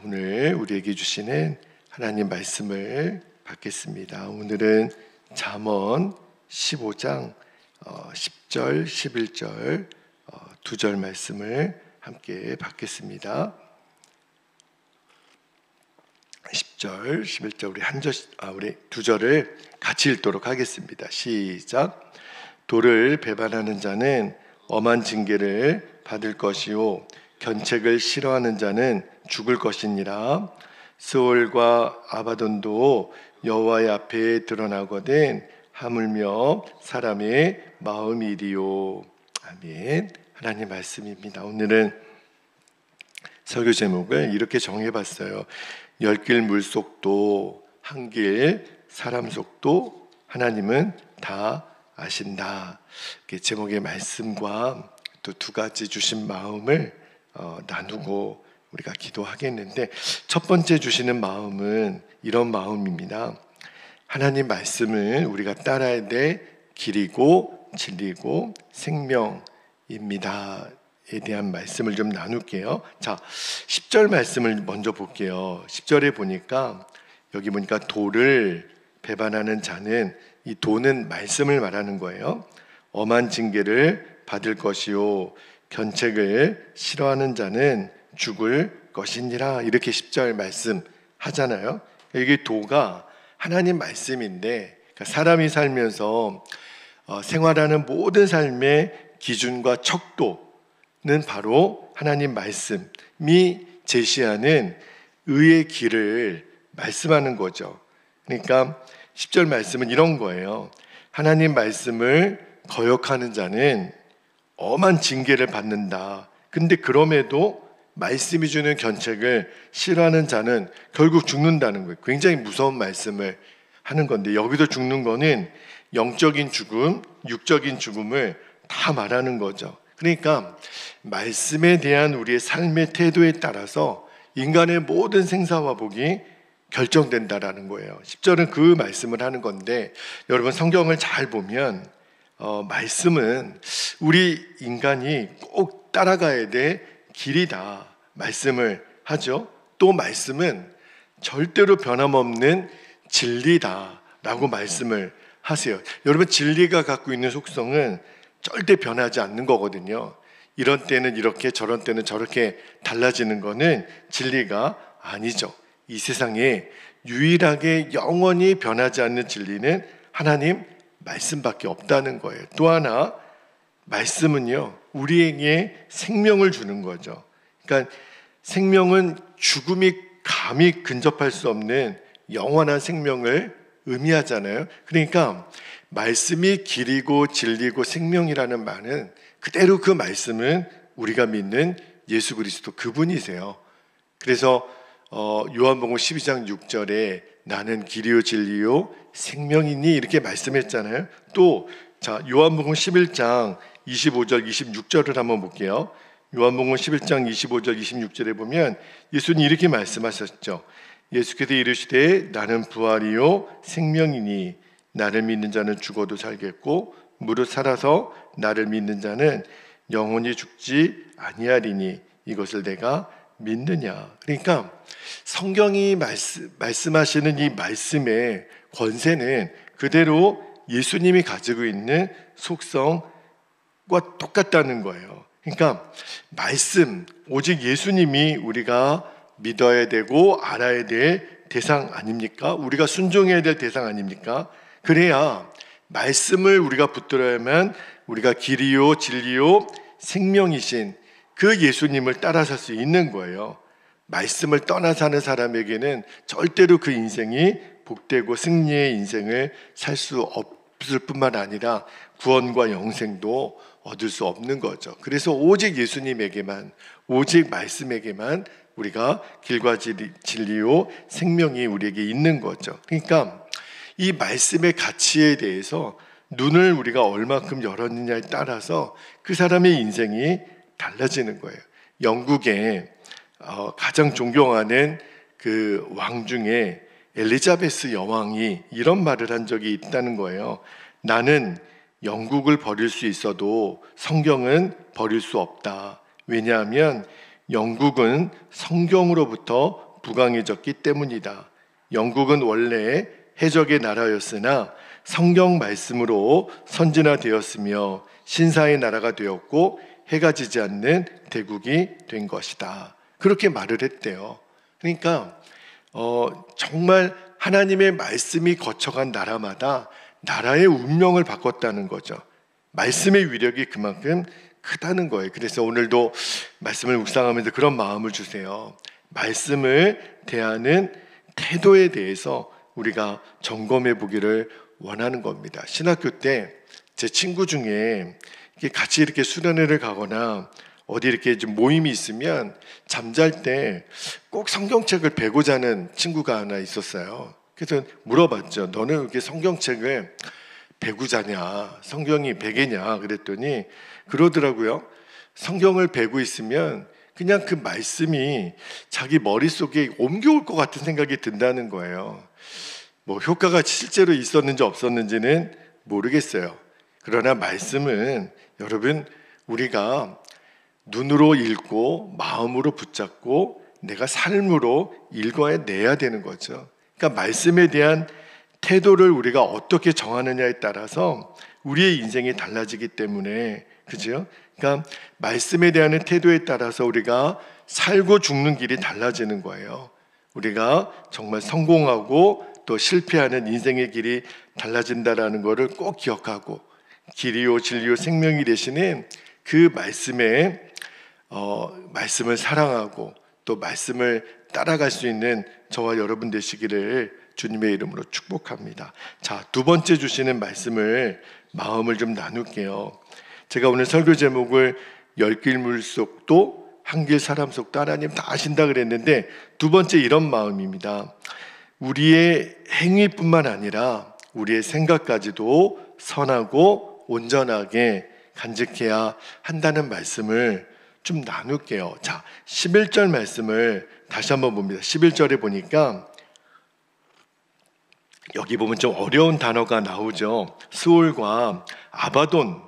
오늘 우리에게 주시는 하나님 말씀을 받겠습니다. 오늘은 잠언 15장 10절, 11절 두 절 말씀을 함께 받겠습니다. 10절, 11절 우리 두 절을 같이 읽도록 하겠습니다. 시작. 도를 배반하는 자는 엄한 징계를 받을 것이요 견책을 싫어하는 자는 죽을 것이니라. 스올과 아바돈도 여호와의 앞에 드러나거든 하물며 사람의 마음이리요. 아멘. 하나님 말씀입니다. 오늘은 설교 제목을 이렇게 정해봤어요. 열길 물속도 한길 사람 속도 하나님은 다 아신다. 제목의 말씀과 또 두 가지 주신 마음을 나누고 우리가 기도하겠는데, 첫 번째 주시는 마음은 이런 마음입니다. 하나님 말씀을 우리가 따라야 될 길이고 진리고 생명입니다. 에 대한 말씀을 좀 나눌게요. 자, 10절 말씀을 먼저 볼게요. 10절에 보니까 여기 보니까 도를 배반하는 자는, 이 도는 말씀을 말하는 거예요. 엄한 징계를 받을 것이요 견책을 싫어하는 자는 죽을 것이니라. 이렇게 10절 말씀 하잖아요. 이게 도가 하나님 말씀인데, 그러니까 사람이 살면서 생활하는 모든 삶의 기준과 척도는 바로 하나님 말씀이 제시하는 의의 길을 말씀하는 거죠. 그러니까 10절 말씀은 이런 거예요. 하나님 말씀을 거역하는 자는 엄한 징계를 받는다. 근데 그럼에도 말씀이 주는 견책을 싫어하는 자는 결국 죽는다는 거예요. 굉장히 무서운 말씀을 하는 건데, 여기서 죽는 거는 영적인 죽음, 육적인 죽음을 다 말하는 거죠. 그러니까 말씀에 대한 우리의 삶의 태도에 따라서 인간의 모든 생사와 복이 결정된다라는 거예요. 10절은 그 말씀을 하는 건데, 여러분 성경을 잘 보면 말씀은 우리 인간이 꼭 따라가야 될 길이다 말씀을 하죠. 또 말씀은 절대로 변함없는 진리다라고 말씀을 하세요. 여러분, 진리가 갖고 있는 속성은 절대 변하지 않는 거거든요. 이런 때는 이렇게 저런 때는 저렇게 달라지는 거는 진리가 아니죠. 이 세상에 유일하게 영원히 변하지 않는 진리는 하나님 말씀밖에 없다는 거예요. 또 하나, 말씀은요 우리에게 생명을 주는 거죠. 그러니까 생명은 죽음이 감히 근접할 수 없는 영원한 생명을 의미하잖아요. 그러니까 말씀이 길이고 진리고 생명이라는 말은 그대로 그 말씀은 우리가 믿는 예수 그리스도 그분이세요. 그래서 요한복음 12장 6절에 나는 길이요 진리요 생명이니 이렇게 말씀했잖아요. 또 자, 요한복음 11장 25절 26절을 한번 볼게요. 요한복음 11장 25절 26절에 보면 예수님 이렇게 말씀하셨죠. 예수께서 이르시되 나는 부활이요 생명이니 나를 믿는 자는 죽어도 살겠고 무릇 살아서 나를 믿는 자는 영원히 죽지 아니하리니 이것을 내가 믿느냐. 그러니까 성경이 말씀하시는 이 말씀의 권세는 그대로 예수님이 가지고 있는 속성과 똑같다는 거예요. 그러니까 말씀, 오직 예수님이 우리가 믿어야 되고 알아야 될 대상 아닙니까? 우리가 순종해야 될 대상 아닙니까? 그래야 말씀을 우리가 붙들어야만 우리가 길이요 진리요 생명이신 그 예수님을 따라 살 수 있는 거예요. 말씀을 떠나 사는 사람에게는 절대로 그 인생이 복되고 승리의 인생을 살 수 없을 뿐만 아니라 구원과 영생도 얻을 수 없는 거죠. 그래서 오직 예수님에게만, 오직 말씀에게만 우리가 길과 진리요 생명이 우리에게 있는 거죠. 그러니까 이 말씀의 가치에 대해서 눈을 우리가 얼마큼 열었느냐에 따라서 그 사람의 인생이 달라지는 거예요. 영국에 가장 존경하는 그 왕 중에 엘리자베스 여왕이 이런 말을 한 적이 있다는 거예요. 나는 영국을 버릴 수 있어도 성경은 버릴 수 없다. 왜냐하면 영국은 성경으로부터 부강해졌기 때문이다. 영국은 원래 해적의 나라였으나 성경 말씀으로 선진화되었으며 신사의 나라가 되었고 해가 지지 않는 대국이 된 것이다. 그렇게 말을 했대요. 그러니까 정말 하나님의 말씀이 거쳐간 나라마다 나라의 운명을 바꿨다는 거죠. 말씀의 위력이 그만큼 크다는 거예요. 그래서 오늘도 말씀을 묵상하면서 그런 마음을 주세요. 말씀을 대하는 태도에 대해서 우리가 점검해 보기를 원하는 겁니다. 신학교 때 제 친구 중에 같이 이렇게 수련회를 가거나 어디 이렇게 좀 모임이 있으면 잠잘 때 꼭 성경책을 베고 자는 친구가 하나 있었어요. 그래서 물어봤죠. 너는 왜 이렇게 성경책을 베고 자냐? 성경이 베개냐? 그랬더니 그러더라고요. 성경을 베고 있으면 그냥 그 말씀이 자기 머릿속에 옮겨올 것 같은 생각이 든다는 거예요. 뭐 효과가 실제로 있었는지 없었는지는 모르겠어요. 그러나 말씀은 여러분 우리가 눈으로 읽고 마음으로 붙잡고 내가 삶으로 읽어내야 되는 거죠. 그러니까 말씀에 대한 태도를 우리가 어떻게 정하느냐에 따라서 우리의 인생이 달라지기 때문에 그죠? 그러니까 말씀에 대한 태도에 따라서 우리가 살고 죽는 길이 달라지는 거예요. 우리가 정말 성공하고 또 실패하는 인생의 길이 달라진다라는 것을 꼭 기억하고 길이요 진리요 생명이 되시는 그 말씀을 사랑하고 또 말씀을 따라갈 수 있는 저와 여러분 되시기를 주님의 이름으로 축복합니다. 자, 두 번째 주시는 말씀을 마음을 좀 나눌게요. 제가 오늘 설교 제목을 열 길 물속도 한 길 사람 속도 하나님 다 아신다 그랬는데 두 번째 이런 마음입니다. 우리의 행위뿐만 아니라 우리의 생각까지도 선하고 온전하게 간직해야 한다는 말씀을 좀 나눌게요. 자, 11절 말씀을 다시 한번 봅니다. 11절에 보니까 여기 보면 좀 어려운 단어가 나오죠. 스올과 아바돈도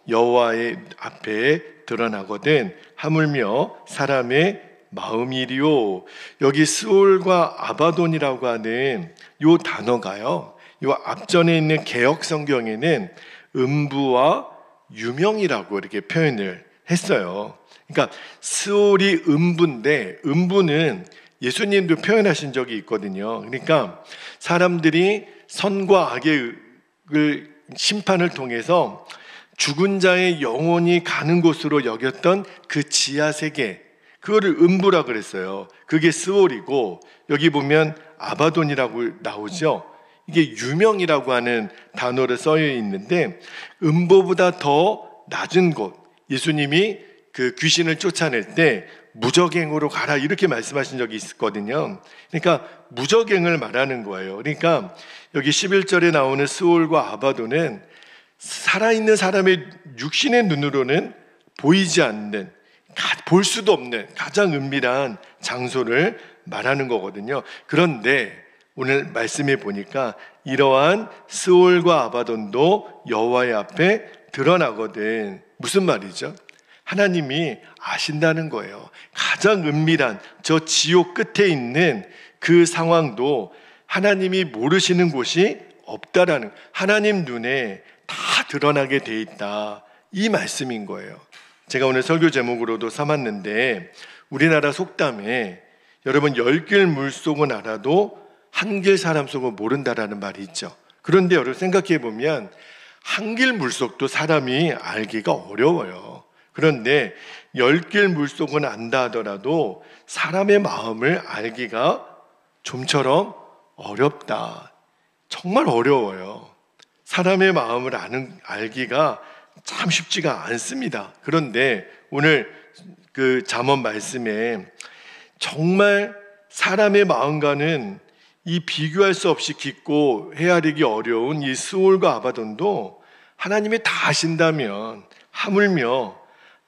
여호와의 앞에 드러나거든 하물며 사람의 마음이리요. 여기 스올과 아바돈이라고 하는 이 단어가요, 이 앞전에 있는 개역 성경에는 음부와 유명이라고 이렇게 표현을 했어요. 그러니까 스올이 음부인데 음부는 예수님도 표현하신 적이 있거든요. 그러니까 사람들이 선과 악의 심판을 통해서 죽은 자의 영혼이 가는 곳으로 여겼던 그 지하 세계, 그거를 음부라 그랬어요. 그게 스올이고 여기 보면 아바돈이라고 나오죠. 이게 유명이라고 하는 단어로 써여 있는데 음부보다 더 낮은 곳, 예수님이 그 귀신을 쫓아낼 때 무저갱으로 가라 이렇게 말씀하신 적이 있었거든요. 그러니까 무저갱을 말하는 거예요. 그러니까 여기 11절에 나오는 스올과 아바돈은 살아있는 사람의 육신의 눈으로는 보이지 않는, 볼 수도 없는 가장 은밀한 장소를 말하는 거거든요. 그런데 오늘 말씀에 보니까 이러한 스올과 아바돈도 여호와의 앞에 드러나거든. 무슨 말이죠? 하나님이 아신다는 거예요. 가장 은밀한 저 지옥 끝에 있는 그 상황도 하나님이 모르시는 곳이 없다라는, 하나님 눈에 다 드러나게 돼 있다, 이 말씀인 거예요. 제가 오늘 설교 제목으로도 삼았는데 우리나라 속담에 여러분 열 길 물속은 알아도 한 길 사람 속은 모른다라는 말이 있죠. 그런데 여러분 생각해 보면 한 길 물속도 사람이 알기가 어려워요. 그런데 열 길 물속은 안다 하더라도 사람의 마음을 알기가 좀처럼 어렵다. 정말 어려워요. 사람의 마음을 알기가 참 쉽지가 않습니다. 그런데 오늘 그 잠언 말씀에 정말 사람의 마음과는 이 비교할 수 없이 깊고 헤아리기 어려운 이 스올과 아바돈도 하나님이 다 아신다면 하물며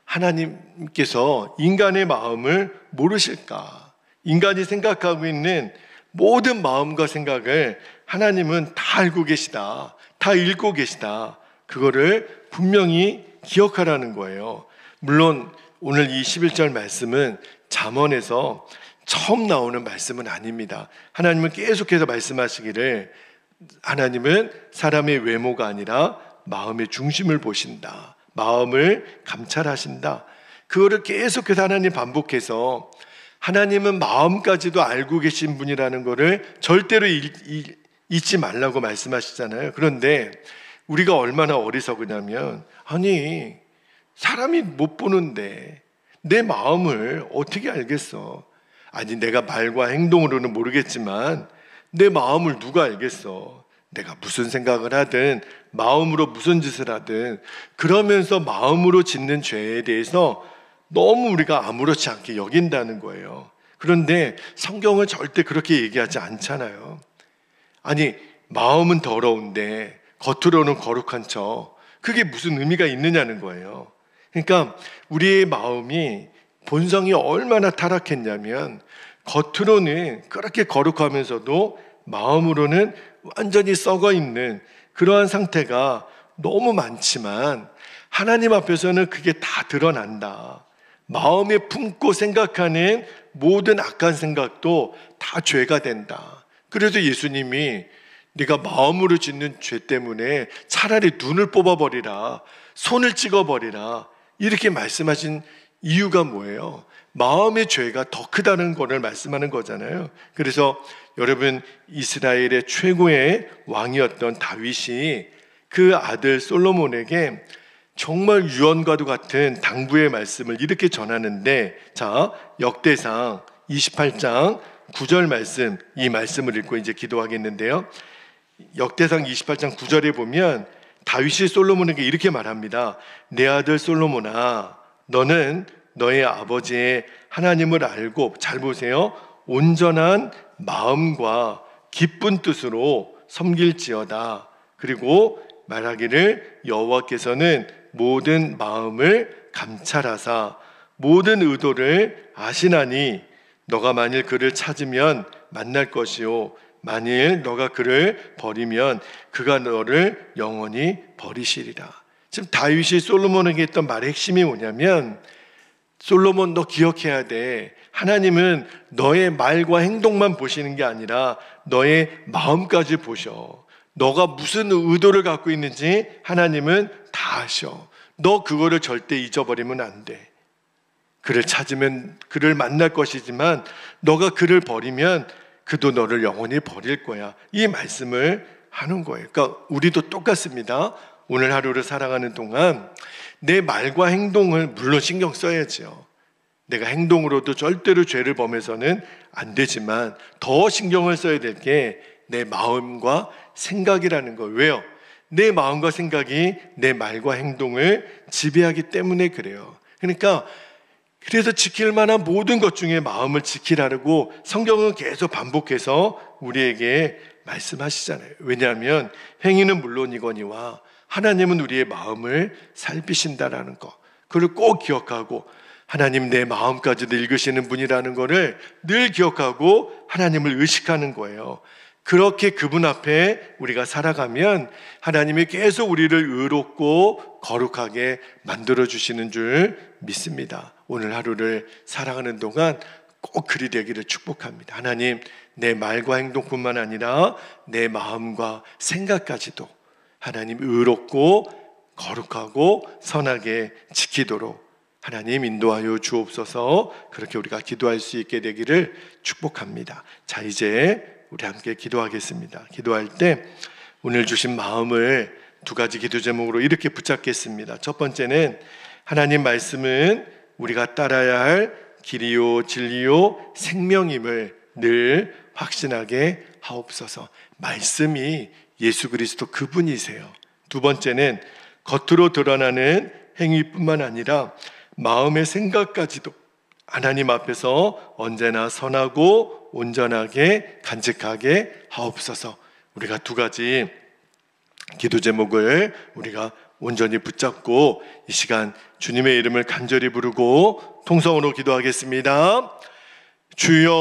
하나님께서 인간의 마음을 모르실까? 인간이 생각하고 있는 모든 마음과 생각을 하나님은 다 알고 계시다, 다 읽고 계시다, 그거를 분명히 기억하라는 거예요. 물론 오늘 이 11절 말씀은 잠언에서 처음 나오는 말씀은 아닙니다. 하나님은 계속해서 말씀하시기를 하나님은 사람의 외모가 아니라 마음의 중심을 보신다. 마음을 감찰하신다. 그거를 계속해서 하나님 반복해서 하나님은 마음까지도 알고 계신 분이라는 것을 절대로 잊지 말라고 말씀하시잖아요. 그런데 우리가 얼마나 어리석으냐면, 아니 사람이 못 보는데 내 마음을 어떻게 알겠어? 아니 내가 말과 행동으로는 모르겠지만 내 마음을 누가 알겠어? 내가 무슨 생각을 하든 마음으로 무슨 짓을 하든 그러면서 마음으로 짓는 죄에 대해서 너무 우리가 아무렇지 않게 여긴다는 거예요. 그런데 성경은 절대 그렇게 얘기하지 않잖아요. 아니 마음은 더러운데 겉으로는 거룩한 척, 그게 무슨 의미가 있느냐는 거예요. 그러니까 우리의 마음이 본성이 얼마나 타락했냐면 겉으로는 그렇게 거룩하면서도 마음으로는 완전히 썩어 있는 그러한 상태가 너무 많지만 하나님 앞에서는 그게 다 드러난다. 마음에 품고 생각하는 모든 악한 생각도 다 죄가 된다. 그래서 예수님이 네가 마음으로 짓는 죄 때문에 차라리 눈을 뽑아버리라, 손을 찍어버리라, 이렇게 말씀하신 이유가 뭐예요? 마음의 죄가 더 크다는 것을 말씀하는 거잖아요. 그래서 여러분, 이스라엘의 최고의 왕이었던 다윗이 그 아들 솔로몬에게 정말 유언과도 같은 당부의 말씀을 이렇게 전하는데, 자, 역대상 28장 9절 말씀, 이 말씀을 읽고 이제 기도하겠는데요. 역대상 28장 9절에 보면 다윗이 솔로몬에게 이렇게 말합니다. 내 아들 솔로몬아, 너는 너의 아버지의 하나님을 알고, 잘 보세요, 온전한 마음과 기쁜 뜻으로 섬길지어다. 그리고 말하기를 여호와께서는 모든 마음을 감찰하사 모든 의도를 아시나니 너가 만일 그를 찾으면 만날 것이요 만일 너가 그를 버리면 그가 너를 영원히 버리시리라. 지금 다윗이 솔로몬에게 했던 말의 핵심이 뭐냐면, 솔로몬 너 기억해야 돼. 하나님은 너의 말과 행동만 보시는 게 아니라 너의 마음까지 보셔. 너가 무슨 의도를 갖고 있는지 하나님은 다 아셔. 너 그거를 절대 잊어버리면 안 돼. 그를 찾으면 그를 만날 것이지만 너가 그를 버리면 그도 너를 영원히 버릴 거야. 이 말씀을 하는 거예요. 그러니까 우리도 똑같습니다. 오늘 하루를 살아가는 동안 내 말과 행동을 물론 신경 써야죠. 내가 행동으로도 절대로 죄를 범해서는 안 되지만 더 신경을 써야 될 게 내 마음과 생각이라는 거예요. 왜요? 내 마음과 생각이 내 말과 행동을 지배하기 때문에 그래요. 그러니까 그래서 지킬 만한 모든 것 중에 마음을 지키라고 성경은 계속 반복해서 우리에게 말씀하시잖아요. 왜냐하면 행위는 물론이거니와 하나님은 우리의 마음을 살피신다라는 것, 그걸 꼭 기억하고 하나님 내 마음까지도 읽으시는 분이라는 것을 늘 기억하고 하나님을 의식하는 거예요. 그렇게 그분 앞에 우리가 살아가면 하나님이 계속 우리를 의롭고 거룩하게 만들어주시는 줄 믿습니다. 오늘 하루를 살아가는 동안 꼭 그리 되기를 축복합니다. 하나님, 내 말과 행동뿐만 아니라 내 마음과 생각까지도 하나님 의롭고 거룩하고 선하게 지키도록 하나님 인도하여 주옵소서. 그렇게 우리가 기도할 수 있게 되기를 축복합니다. 자, 이제 우리 함께 기도하겠습니다. 기도할 때 오늘 주신 마음을 두 가지 기도 제목으로 이렇게 붙잡겠습니다. 첫 번째는 하나님 말씀은 우리가 따라야 할 길이요 진리요 생명임을 늘 확신하게 하옵소서. 말씀이 예수 그리스도 그분이세요. 두 번째는 겉으로 드러나는 행위뿐만 아니라 마음의 생각까지도 하나님 앞에서 언제나 선하고 온전하게 간직하게 하옵소서. 우리가 두 가지 기도 제목을 우리가 온전히 붙잡고 이 시간 주님의 이름을 간절히 부르고 통성으로 기도하겠습니다. 주여